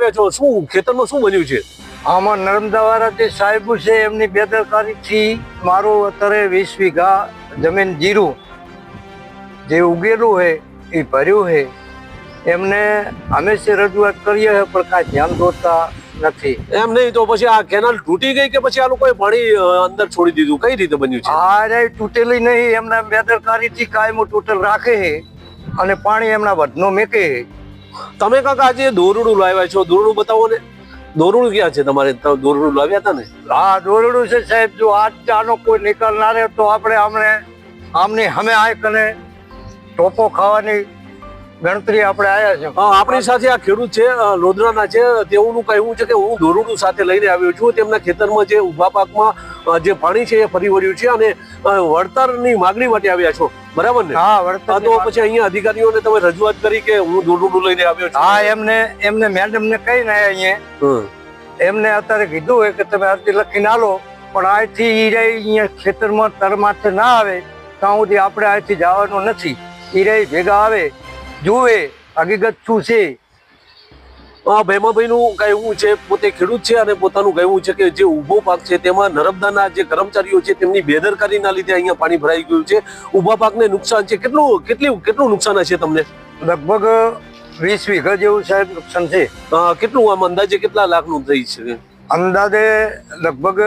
આવ્યા છો, શું ખેતરમાં શું બન્યું છે? આમાં નર્મદાવાળા જે સાહેબો છે એમની બેદરકારીથી મારું અત્યારે 20 વીઘા જમીન જીરું જે ઉગેલું છે એ ભર્યું છે. એમને હંમેશા રજૂઆત કરીએ છે પણ કાંઈ ધ્યાન દોરતા નથી. એમ નહીં તો પછી આ કેનાલ તૂટી ગઈ કે પછી આ લોકોએ પાણી અંદર છોડી દીધું, કઈ રીતે બન્યું છે? આ રે તૂટેલી નહીં, એમના બેદરકારીથી કાયમો તૂટેલ રાખે છે અને પાણી એમના વધનો મેકે છે. તમે કાકા આજે દોરડું લાવ્યા છો, દોરડું બતાવો ને. દોરડું ક્યાં છે તમારે? દોરડું લાવ્યા હતા ને? હા દોરડું છે સાહેબ. જો આનો કોઈ નિકાલ ના રહે તો આપણે આમની અમે આ કને ટોપો ખાવાની ગણતરી આપણે આવ્યા છે. આપણી સાથે આ ખેડૂત છે, લોધરાના છે. તેઓનું કહેવું છે કે હું દોરડું સાથે લઈને આવ્યો છું. તેમના ખેતરમાં જે ઉભા પાકમાં જે પાણી છે એ ફરી વળ્યું છે અને વળતરની માગણી માટે આવ્યા છો, બરાબર ને? હા વળતર. તો પછી અહીંયા અધિકારીઓને તમે રજૂઆત કરી કે હું દોરડું લઈને આવ્યો છું? હા એમને મેડમ ને કહીને અહીંયા એમને અત્યારે કીધું હોય કે તમે અરજી લખીને આલો, પણ અહીંથી ઈરાઈ અહીંયા ખેતરમાં તરમાથે ના આવે ત્યાં સુધી આપણે અહીંથી જવાનું નથી. ઈરાઈ ભેગા આવે જુએ હકીકત શું છે. ભેમાભાઈ નું કહેવું છે, પોતે ખેડૂત છે અને પોતાનું કહેવું છે કે જે ઉભો પાક છે તેમાં નર્મદાના જે કર્મચારીઓ છે તેમની બેદરકારીના લીધે અહીંયા પાણી ભરાઈ ગયું છે. ઉભા પાકને નુકસાન છે. કેટલું નુકસાન હશે તમને? લગભગ 20 વીઘા જેવું સાહેબ નુકસાન છે. કેટલું આમ અંદાજે કેટલા લાખનું થઈ છે? અંદાજે લગભગ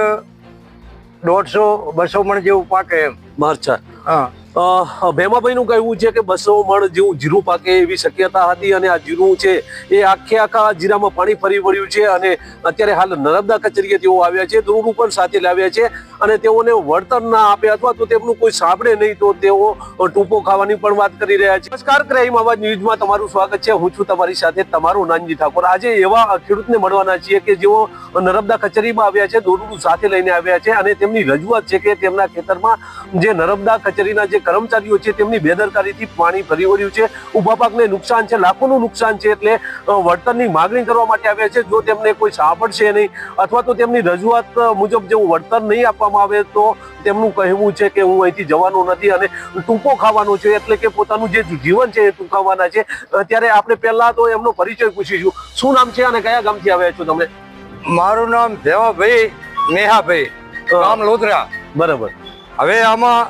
150-200 મણ જેવું પાકે એમ. માર્ચા. હા ભેમાભાઈ નું કહેવું છે કે 200 મણ જેવું જીરું પાકે એવી શક્યતા હતી અને આ જીરું છે એ આખા જીરામાં પાણી ફરી વળ્યું છે અને અત્યારે હાલ નર્મદા કચેરીએ તેઓ આવ્યા છે, દોરડું પણ સાથે લાવ્યા છે અને તેઓને વળતર ના આપે અથવા તો તેમનું કોઈ સાંભળે નહીં તો તેઓ ટૂંપો ખાવાની પણ વાત કરી રહ્યા છે. નમસ્કાર, ક્રાઇમ અવાજ ન્યૂઝમાં તમારું સ્વાગત છે. હું છું તમારી સાથે તમારો નાનજી ઠાકોર. આજે એવા ખેડૂતને મળવાના છીએ કે જેઓ નર્મદા કચેરીમાં આવ્યા છે, દોરડું સાથે લઈને આવ્યા છે અને તેમની રજૂઆત છે કે તેમના ખેતરમાં જે નર્મદા કચેરીના જે કર્મચારીઓ છે તેમની બેદરકારીથી પાણી ફરી વળ્યું છે. ઉભા પાકને નુકસાન છે, લાખોનું નુકસાન છે, એટલે વળતરની માગણી કરવા માટે આવ્યા છે. જો તેમને કોઈ સાંભળશે નહીં અથવા તો તેમની રજૂઆત મુજબ જેવું વળતર નહીં આપવામાં આવે તો તેમનું કહેવું છે કે હું અહીંથી જવાનો નથી અને ટૂંકો ખાવાનો છે, એટલે કે પોતાનું જે જીવન છે એ ટૂંકાવવાના છે. ત્યારે આપણે પહેલા તો એમનો પરિચય પૂછીશું. શું નામ છે અને કયા ગામથી આવ્યા છો તમે? મારું નામ ભેમાભાઈ મેહાભાઈ, ગામ લોધરા. બરાબર. હવે આમાં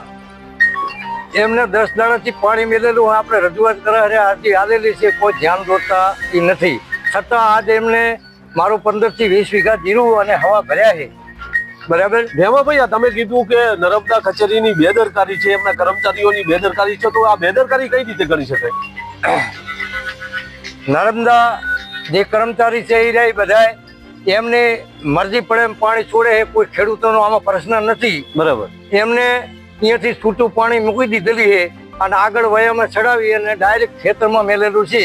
એમને 10 દાડાથી પાણી મેલેલું આપણે રજૂઆત કરે અરજી આવેલી છે, કોઈ ધ્યાન દોરતા નથી. છતાં આજે એમને મારું 15 થી 20 વીઘા જીરું અને હવા ભર્યા છે. બરાબર. ભેમાભાઈ, તમે કીધું કે નર્મદા કચેરીની બેદરકારી છે, એમના કર્મચારીઓની બેદરકારી છે, તો આ બેદરકારી કઈ રીતે કરી શકાય? નર્મદા જે કર્મચારી છે એ રહ્યા બધાય એમને મરજી પડે એમ પાણી છોડે છે. કોઈ ખેડૂતોનો આમાં પ્રશ્ન નથી. બરાબર. એમને અહીંયાથી છૂટું પાણી મૂકી દીધેલી છે અને આગળ વયામાં ચડાવી અને ડાયરેક્ટ ખેતરમાં મેલેલું છે.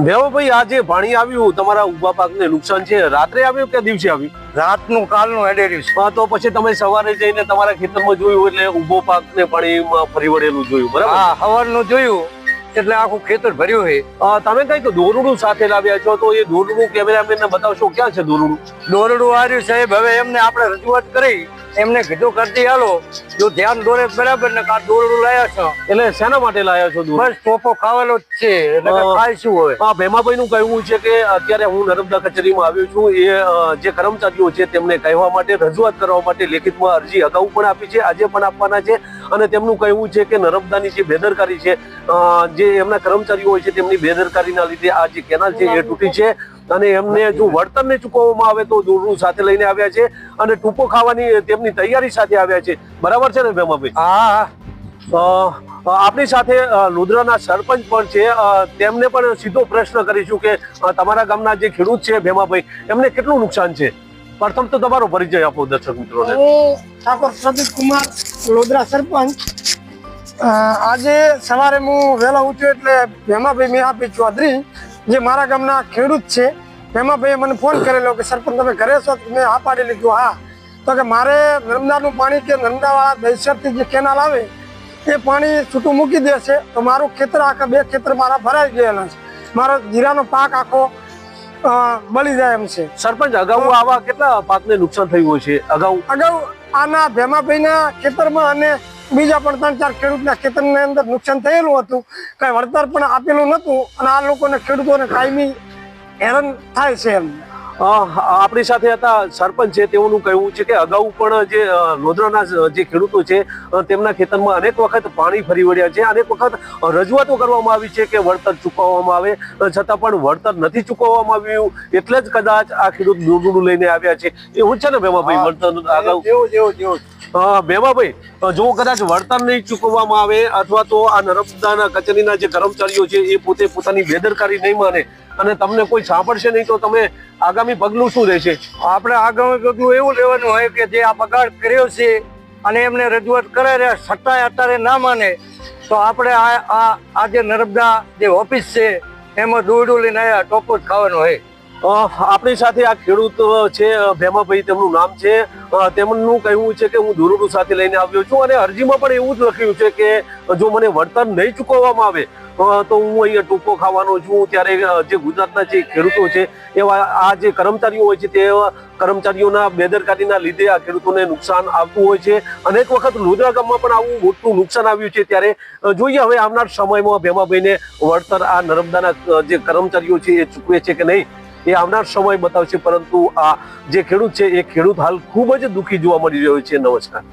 ભેમાભાઈ, આ જે પાણી આવ્યું તમારા ઉભા પાકને નુકસાન છે, રાત્રે આવ્યું કે દિવસે આવ્યું? રાતનું કાલનું હેડેર્યું છે. તો પછી તમે સવારે જઈને તમારા ખેતરમાં જોયું એટલે ઉભો પાકને પાણીમાં ફરી વળેલું જોયું, બરાબર? હા, સવારનું જોયું એટલે આખું ખેતર ભર્યું છે. તમે કઈક દોરડું સાથે લાવ્યા છો, તો એ દોરડું કેમેરામેનને બતાવશો. ક્યાં છે દોરડું? દોરડું આવ્યું સાહેબ. હવે એમને આપણે રજૂઆત કરી, એમને કીધું કરતી હાલો, જો ધ્યાન દોરે બરાબર ને કા દોરડું લાયા છો. એટલે શેના માટે લાયા છો? બસ ટોપો ખાવેલો જ છે, એટલે ખાય શું હોય. હા, ભેમાભાઈ નું કહેવું છે કે અત્યારે હું નર્મદા કચેરીમાં આવ્યો છું, એ જે કર્મચારીઓ છે તેમને કહેવા માટે, રજૂઆત કરવા માટે લેખિતમાં અરજી અગાઉ પણ આપી છે, આજે પણ આપવાના છે અને તેમનું કહેવું છે કે નર્મદાની જે બેદરકારી છે, જે એમના કર્મચારીઓ હોય છે તેમની બેદરકારીના લીધે આ જે કેનાલ છે એ તૂટી છે અને એમને જો વળતર ને ચૂકવવામાં આવે તો દોરડું સાથે લઈને આવ્યા છે અને ટૂંકો ખાવાની તેમની તૈયારી સાથે આવ્યા છે. બરાબર છે ને ભેમાભાઈ? હા. આપણી સાથે લોધરાના સરપંચ પણ છે, તેમને પણ સીધો પ્રશ્ન કરીશું કે તમારા ગામના જે ખેડૂત છે ભેમાભાઈ, એમને કેટલું નુકસાન છે? પ્રથમ તો તમારો પરિચય આપો દર્શક મિત્રોને. હું ઠાકોર પ્રદીપ કુમાર, લોધરા સરપંચ. આજે સવારે હું વહેલા ઉઠ્યો એટલે ભેમાભાઈ મેહાભાઈ ચૌધરી જે મારા ગામના ખેડૂત છે, ભેમાભાઈએ મને ફોન કરેલો કે સરપંચ તમે ઘરે છો? મેં હા પાડી લીધું. હા. તો કે મારે નર્મદાનું પાણી કે નર્મદાવાળા દહીસરથી જે કેનાલ આવે એ પાણી છૂટું મૂકી દેશે તો મારું ખેતર આખા 2 ખેતર મારા ભરાઈ ગયેલા છે. મારો જીરાનો પાક આખો બળી જાય એમ છે. સરપંચ, અગાઉ આવા કેટલા પાકને નુકસાન થયું છે? અગાઉ આના ભેમાભાઈના ખેતરમાં અને બીજા પણ 3-4 ખેડૂતના ખેતરની અંદર નુકસાન થયેલું હતું. કઈ વળતર પણ આપેલું નતું અને આ લોકોને ખેડૂતોને કાયમી હેરાન થાય છે એમ. આપણી સાથે હતા સરપંચ છે, તેઓનું કહેવું છે કે અગાઉ પણ જે લોધરાના જે ખેડૂતો છે તેમના ખેતરમાં અનેક વખત પાણી ફરી વળ્યા છે, અનેક વખત રજૂઆતો કરવામાં આવી છે કે વળતર ચૂકવવામાં આવે, છતાં પણ વળતર નથી ચૂકવવામાં આવ્યું. એટલે જ કદાચ આ ખેડૂત દૂરનું લઈને આવ્યા છે. એવું છે ને ભેમાભાઈ? વળતર અગાઉ ભેમાભાઈ, જો કદાચ વળતર નહીં ચૂકવવામાં આવે અથવા તો આ નર્મદાના કચેરીના જે કર્મચારીઓ છે એ પોતે પોતાની બેદરકારી નહીં માને અને તમને કોઈ સાંભળશે નહીં, તો તમે આગામી પગલું શું રહેશે? આપણે આગામી પગલું એવું લેવાનું હોય કે જે આ બગાડ કર્યો છે અને એમને રજૂઆત કરે રહ્યા છતાંય અત્યારે ના માને તો આપણે આ જે નર્મદા જે ઓફિસ છે એમાં દોરડું લઈને આવ્યા ટોપો જ ખાવાનો હોય. આપણી સાથે આ ખેડૂત છે ભેમાભાઈ, તેમનું નામ છે. તેમનું કહેવું છે કે હું દોરડું સાથે લઈને આવ્યો છું અને અરજીમાં પણ એવું જ લખ્યું છે કે જો મને વળતર નહીં ચૂકવવામાં આવે તો હું અહીંયા ટૂંકો ખાવાનો છું. ત્યારે જે ગુજરાતના જે ખેડૂતો છે એવા આ જે કર્મચારીઓ હોય છે તે કર્મચારીઓના બેદરકારીના લીધે આ ખેડૂતોને નુકસાન આવતું હોય છે. અનેક વખત લોધરા ગામમાં પણ આવું મોટું નુકસાન આવ્યું છે. ત્યારે જોઈએ હવે આવનાર સમયમાં ભેમાભાઈને વળતર આ નર્મદાના જે કર્મચારીઓ છે એ ચૂકવે છે કે નહીં, એ આવનાર સમય બતાવશે. પરંતુ આ જે ખેડૂત છે એ ખેડૂત હાલ ખૂબ જ દુઃખી જોવા મળી રહ્યો છે. નમસ્કાર.